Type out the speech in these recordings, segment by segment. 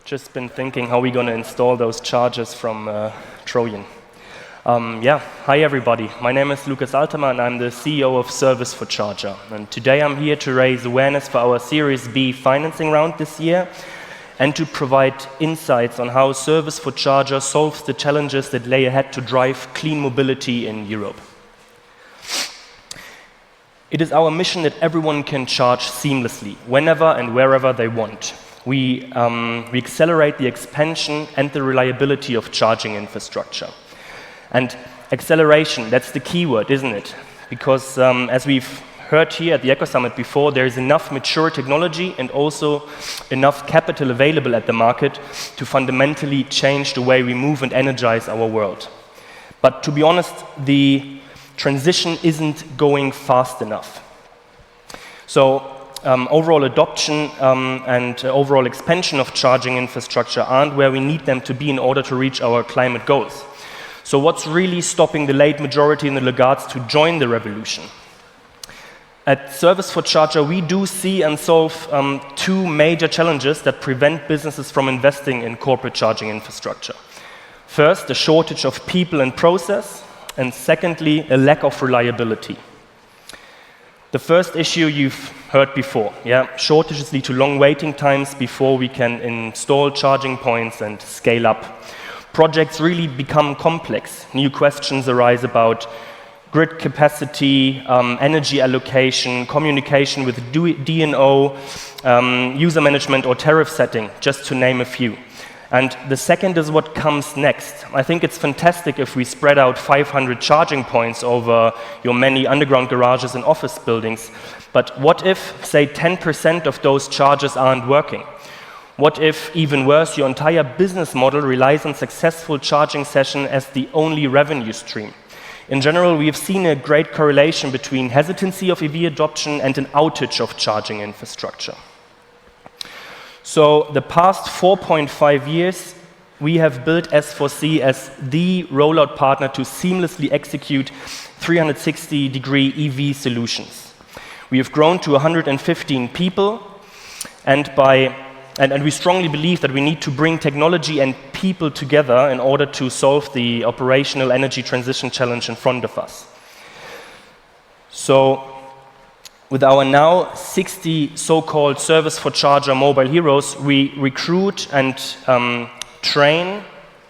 Just been thinking how we're going to install those chargers from Trojan. Hi everybody. My name is Althammer and I'm the CEO of Service4Charger. And today I'm here to raise awareness for our Series B financing round this year and to provide insights on how Service4Charger solves the challenges that lay ahead to drive clean mobility in Europe. It is our mission that everyone can charge seamlessly, whenever and wherever they want. We accelerate the expansion and the reliability of charging infrastructure. And acceleration, that's the key word, isn't it? Because as we've heard here at the Ecosummit before, there is enough mature technology and also enough capital available at the market to fundamentally change the way we move and energize our world. But to be honest, the transition isn't going fast enough. So overall adoption and overall expansion of charging infrastructure aren't where we need them to be in order to reach our climate goals. So what's really stopping the late majority in the Laggards to join the revolution? At Service4Charger, we do see and solve two major challenges that prevent businesses from investing in corporate charging infrastructure. First, the shortage of people and process, and secondly, a lack of reliability. The first issue you've heard before, shortages lead to long waiting times before we can install charging points and scale up. Projects really become complex. New questions arise about grid capacity, energy allocation, communication with DNO, user management or tariff setting, just to name a few. And the second is what comes next. I think it's fantastic if we spread out 500 charging points over your many underground garages and office buildings. But what if, say, 10% of those chargers aren't working? What if, even worse, your entire business model relies on successful charging session as the only revenue stream? In general, we have seen a great correlation between hesitancy of EV adoption and an outage of charging infrastructure. So the past 4.5 years, we have built S4C as the rollout partner to seamlessly execute 360-degree EV solutions. We have grown to 115 people, and we strongly believe that we need to bring technology and people together in order to solve the operational energy transition challenge in front of us. So, with our now 60 so-called Service4Charger mobile heroes, we recruit and train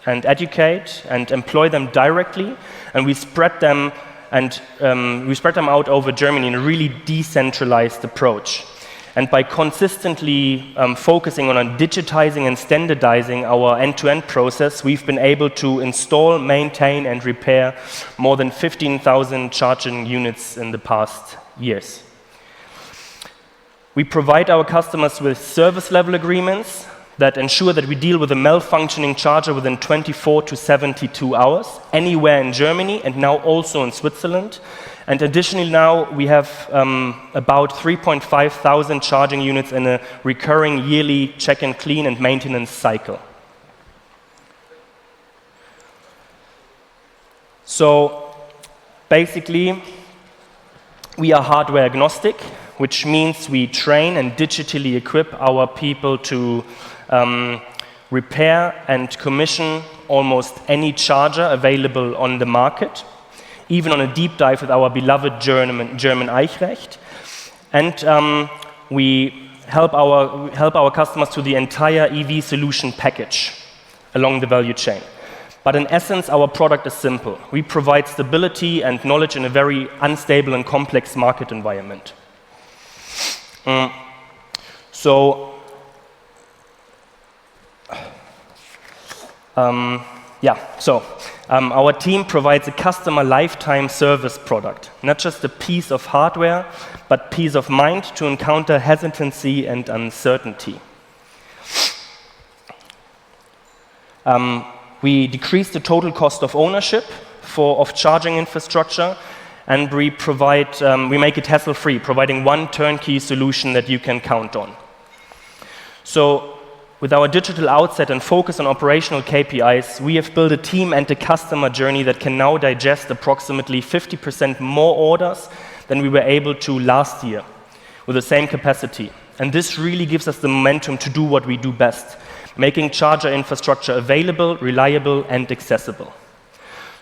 and educate and employ them directly, and we spread them out over Germany in a really decentralized approach. And by consistently focusing on digitizing and standardizing our end-to-end process, we've been able to install, maintain, and repair more than 15,000 charging units in the past years. We provide our customers with service-level agreements that ensure that we deal with a malfunctioning charger within 24 to 72 hours, anywhere in Germany and now also in Switzerland. And additionally now we have about 3,500 charging units in a recurring yearly check and clean and maintenance cycle. So basically, we are hardware agnostic, which means we train and digitally equip our people to repair and commission almost any charger available on the market, even on a deep dive with our beloved German Eichrecht. And we help our customers to the entire EV solution package along the value chain. But in essence, our product is simple. We provide stability and knowledge in a very unstable and complex market environment. Our team provides a customer lifetime service product, not just a piece of hardware, but peace of mind to encounter hesitancy and uncertainty. We decrease the total cost of ownership of charging infrastructure, and we make it hassle-free, providing one turnkey solution that you can count on. So, with our digital outset and focus on operational KPIs, we have built a team and a customer journey that can now digest approximately 50% more orders than we were able to last year with the same capacity. And this really gives us the momentum to do what we do best, making charger infrastructure available, reliable, and accessible.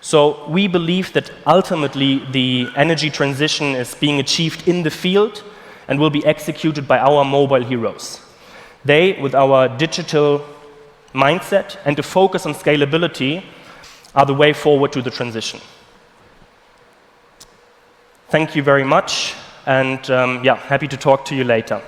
So we believe that ultimately the energy transition is being achieved in the field and will be executed by our mobile heroes. They, with our digital mindset and the focus on scalability, are the way forward to the transition. Thank you very much, and happy to talk to you later.